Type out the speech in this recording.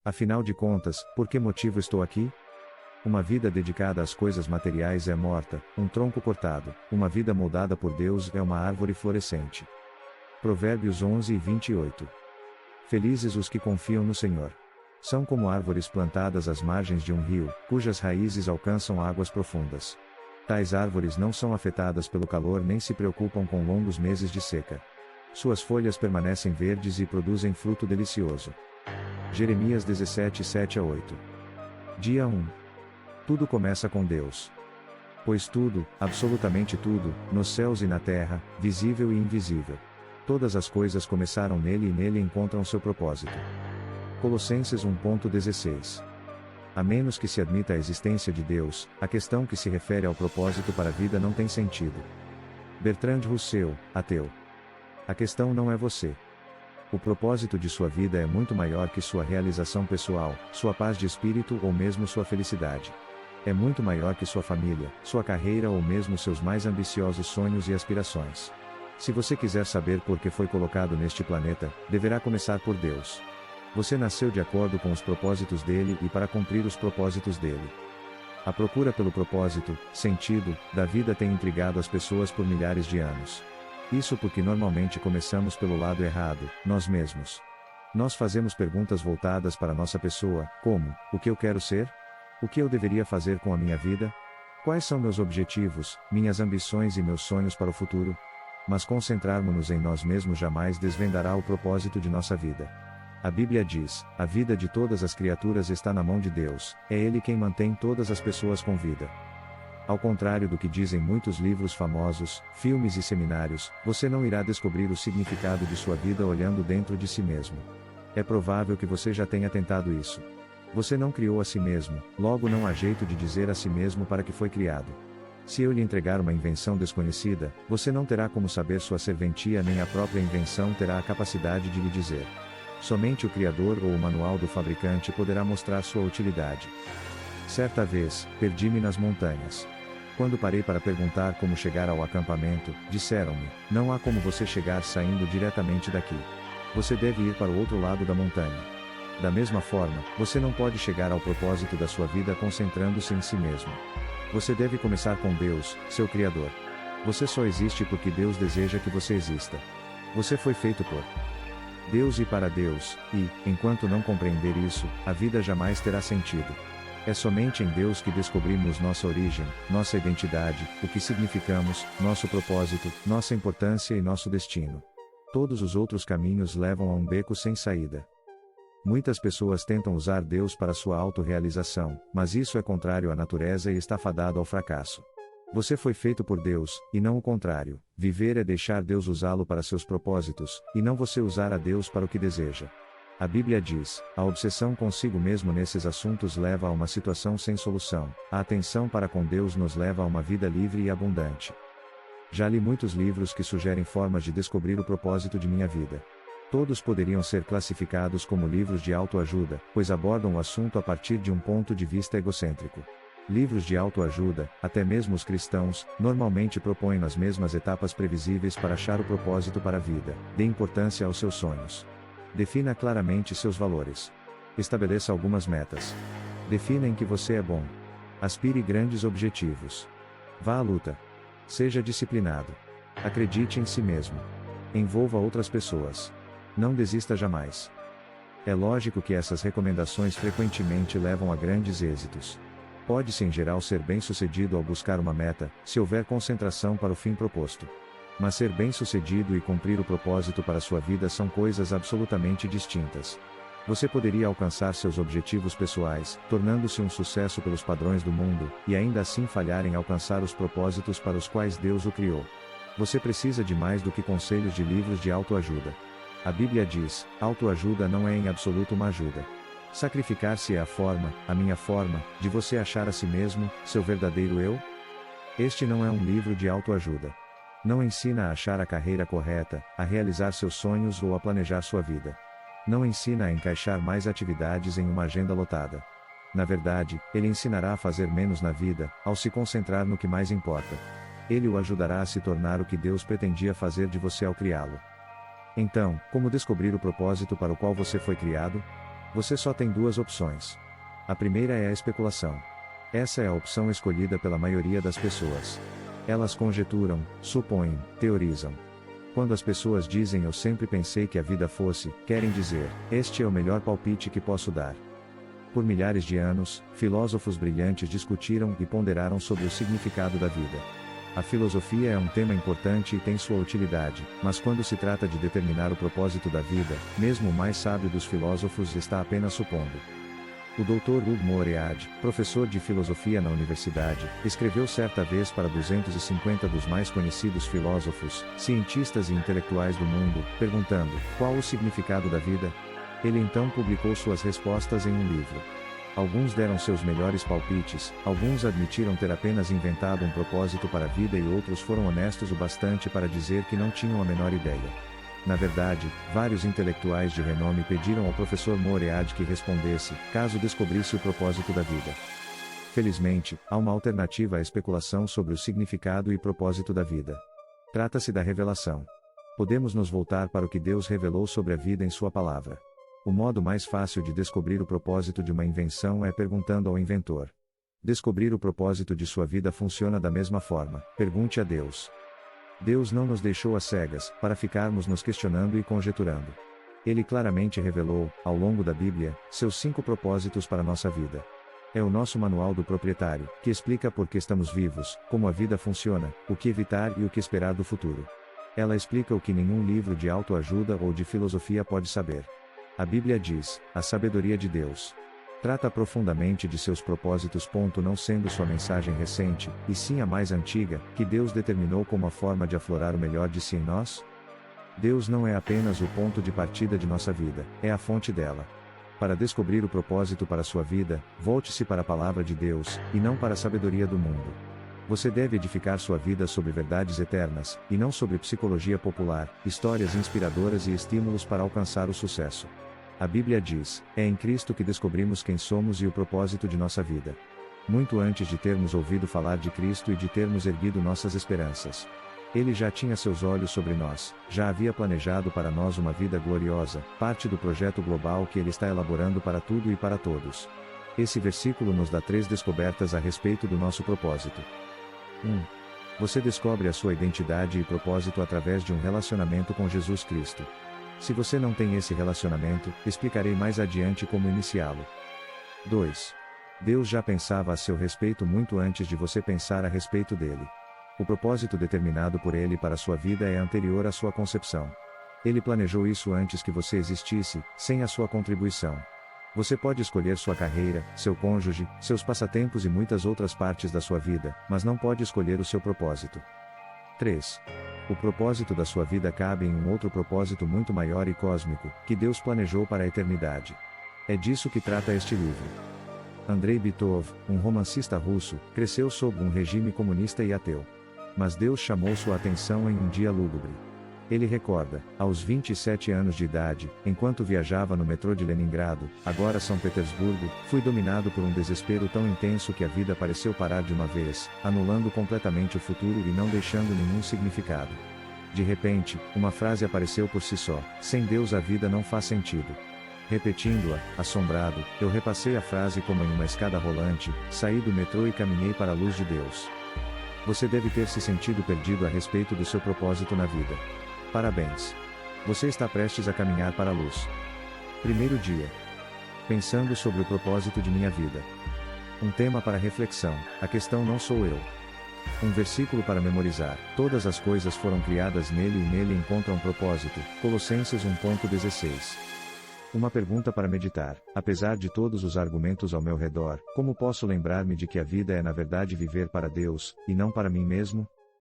Afinal de contas, por que motivo estou aqui? Uma vida dedicada às coisas materiais é morta, um tronco cortado, uma vida moldada por Deus é uma árvore florescente. Provérbios 11:28. Felizes os que confiam no Senhor. São como árvores plantadas às margens de um rio, cujas raízes alcançam águas profundas. Tais árvores não são afetadas pelo calor nem se preocupam com longos meses de seca. Suas folhas permanecem verdes e produzem fruto delicioso. Jeremias 17:7-8. Dia 1. Tudo começa com Deus. Pois tudo, absolutamente tudo, nos céus e na terra, visível e invisível. Todas as coisas começaram nele e nele encontram seu propósito. Colossenses 1:16. A menos que se admita a existência de Deus, a questão que se refere ao propósito para a vida não tem sentido. Bertrand Russell, ateu. A questão não é você. O propósito de sua vida é muito maior que sua realização pessoal, sua paz de espírito ou mesmo sua felicidade. É muito maior que sua família, sua carreira ou mesmo seus mais ambiciosos sonhos e aspirações. Se você quiser saber por que foi colocado neste planeta, deverá começar por Deus. Você nasceu de acordo com os propósitos dele e para cumprir os propósitos dele. A procura pelo propósito, sentido, da vida tem intrigado as pessoas por milhares de anos. Isso porque normalmente começamos pelo lado errado, nós mesmos. Nós fazemos perguntas voltadas para nossa pessoa, como: o que eu quero ser? O que eu deveria fazer com a minha vida? Quais são meus objetivos, minhas ambições e meus sonhos para o futuro? Mas concentrarmos-nos em nós mesmos jamais desvendará o propósito de nossa vida. A Bíblia diz: a vida de todas as criaturas está na mão de Deus, é Ele quem mantém todas as pessoas com vida. Ao contrário do que dizem muitos livros famosos, filmes e seminários, você não irá descobrir o significado de sua vida olhando dentro de si mesmo. É provável que você já tenha tentado isso. Você não criou a si mesmo, logo não há jeito de dizer a si mesmo para que foi criado. Se eu lhe entregar uma invenção desconhecida, você não terá como saber sua serventia nem a própria invenção terá a capacidade de lhe dizer. Somente o Criador ou o manual do fabricante poderá mostrar sua utilidade. Certa vez, perdi-me nas montanhas. Quando parei para perguntar como chegar ao acampamento, disseram-me: não há como você chegar saindo diretamente daqui. Você deve ir para o outro lado da montanha. Da mesma forma, você não pode chegar ao propósito da sua vida concentrando-se em si mesmo. Você deve começar com Deus, seu Criador. Você só existe porque Deus deseja que você exista. Você foi feito por Deus e para Deus, e, enquanto não compreender isso, a vida jamais terá sentido. É somente em Deus que descobrimos nossa origem, nossa identidade, o que significamos, nosso propósito, nossa importância e nosso destino. Todos os outros caminhos levam a um beco sem saída. Muitas pessoas tentam usar Deus para sua autorrealização, mas isso é contrário à natureza e está fadado ao fracasso. Você foi feito por Deus, e não o contrário. Viver é deixar Deus usá-lo para seus propósitos, e não você usar a Deus para o que deseja. A Bíblia diz: a obsessão consigo mesmo nesses assuntos leva a uma situação sem solução, a atenção para com Deus nos leva a uma vida livre e abundante. Já li muitos livros que sugerem formas de descobrir o propósito de minha vida. Todos poderiam ser classificados como livros de autoajuda, pois abordam o assunto a partir de um ponto de vista egocêntrico. Livros de autoajuda, até mesmo os cristãos, normalmente propõem as mesmas etapas previsíveis para achar o propósito para a vida. Dê importância aos seus sonhos. Defina claramente seus valores. Estabeleça algumas metas. Defina em que você é bom. Aspire grandes objetivos. Vá à luta. Seja disciplinado. Acredite em si mesmo. Envolva outras pessoas. Não desista jamais. É lógico que essas recomendações frequentemente levam a grandes êxitos. Pode-se em geral ser bem-sucedido ao buscar uma meta, se houver concentração para o fim proposto. Mas ser bem-sucedido e cumprir o propósito para sua vida são coisas absolutamente distintas. Você poderia alcançar seus objetivos pessoais, tornando-se um sucesso pelos padrões do mundo, e ainda assim falhar em alcançar os propósitos para os quais Deus o criou. Você precisa de mais do que conselhos de livros de autoajuda. A Bíblia diz: autoajuda não é em absoluto uma ajuda. Sacrificar-se é a minha forma, de você achar a si mesmo, seu verdadeiro eu? Este não é um livro de autoajuda. Não ensina a achar a carreira correta, a realizar seus sonhos ou a planejar sua vida. Não ensina a encaixar mais atividades em uma agenda lotada. Na verdade, ele ensinará a fazer menos na vida, ao se concentrar no que mais importa. Ele o ajudará a se tornar o que Deus pretendia fazer de você ao criá-lo. Então, como descobrir o propósito para o qual você foi criado? Você só tem duas opções. A primeira é a especulação. Essa é a opção escolhida pela maioria das pessoas. Elas conjecturam, supõem, teorizam. Quando as pessoas dizem "eu sempre pensei que a vida fosse", querem dizer, este é o melhor palpite que posso dar. Por milhares de anos, filósofos brilhantes discutiram e ponderaram sobre o significado da vida. A filosofia é um tema importante e tem sua utilidade, mas quando se trata de determinar o propósito da vida, mesmo o mais sábio dos filósofos está apenas supondo. O Dr. Hugo Moread, professor de filosofia na universidade, escreveu certa vez para 250 dos mais conhecidos filósofos, cientistas e intelectuais do mundo, perguntando: qual o significado da vida? Ele então publicou suas respostas em um livro. Alguns deram seus melhores palpites, alguns admitiram ter apenas inventado um propósito para a vida e outros foram honestos o bastante para dizer que não tinham a menor ideia. Na verdade, vários intelectuais de renome pediram ao professor Moread que respondesse, caso descobrisse o propósito da vida. Felizmente, há uma alternativa à especulação sobre o significado e propósito da vida. Trata-se da revelação. Podemos nos voltar para o que Deus revelou sobre a vida em sua palavra. O modo mais fácil de descobrir o propósito de uma invenção é perguntando ao inventor. Descobrir o propósito de sua vida funciona da mesma forma: pergunte a Deus. Deus não nos deixou às cegas, para ficarmos nos questionando e conjeturando. Ele claramente revelou, ao longo da Bíblia, seus 5 propósitos para nossa vida. É o nosso manual do proprietário, que explica por que estamos vivos, como a vida funciona, o que evitar e o que esperar do futuro. Ela explica o que nenhum livro de autoajuda ou de filosofia pode saber. A Bíblia diz: a sabedoria de Deus trata profundamente de seus propósitos. Não sendo sua mensagem recente, e sim a mais antiga, que Deus determinou como a forma de aflorar o melhor de si em nós? Deus não é apenas o ponto de partida de nossa vida, é a fonte dela. Para descobrir o propósito para sua vida, volte-se para a palavra de Deus, e não para a sabedoria do mundo. Você deve edificar sua vida sobre verdades eternas, e não sobre psicologia popular, histórias inspiradoras e estímulos para alcançar o sucesso. A Bíblia diz: é em Cristo que descobrimos quem somos e o propósito de nossa vida. Muito antes de termos ouvido falar de Cristo e de termos erguido nossas esperanças. Ele já tinha seus olhos sobre nós, já havia planejado para nós uma vida gloriosa, parte do projeto global que ele está elaborando para tudo e para todos. Esse versículo nos dá 3 descobertas a respeito do nosso propósito. 1. Você descobre a sua identidade e propósito através de um relacionamento com Jesus Cristo. Se você não tem esse relacionamento, explicarei mais adiante como iniciá-lo. 2. Deus já pensava a seu respeito muito antes de você pensar a respeito dele. O propósito determinado por ele para sua vida é anterior à sua concepção. Ele planejou isso antes que você existisse, sem a sua contribuição. Você pode escolher sua carreira, seu cônjuge, seus passatempos e muitas outras partes da sua vida, mas não pode escolher o seu propósito. 3. O propósito da sua vida cabe em um outro propósito muito maior e cósmico, que Deus planejou para a eternidade. É disso que trata este livro. Andrei Bitov, um romancista russo, cresceu sob um regime comunista e ateu. Mas Deus chamou sua atenção em um dia lúgubre. Ele recorda, aos 27 anos de idade, enquanto viajava no metrô de Leningrado, agora São Petersburgo, fui dominado por um desespero tão intenso que a vida pareceu parar de uma vez, anulando completamente o futuro e não deixando nenhum significado. De repente, uma frase apareceu por si só: sem Deus a vida não faz sentido. Repetindo-a, assombrado, eu repassei a frase como em uma escada rolante, saí do metrô e caminhei para a luz de Deus. Você deve ter se sentido perdido a respeito do seu propósito na vida. Parabéns! Você está prestes a caminhar para a luz. Primeiro dia. Pensando sobre o propósito de minha vida. Um tema para reflexão: a questão não sou eu. Um versículo para memorizar: todas as coisas foram criadas nele e nele encontram propósito. Colossenses 1:16. Uma pergunta para meditar: apesar de todos os argumentos ao meu redor, como posso lembrar-me de que a vida é na verdade viver para Deus, e não para mim mesmo?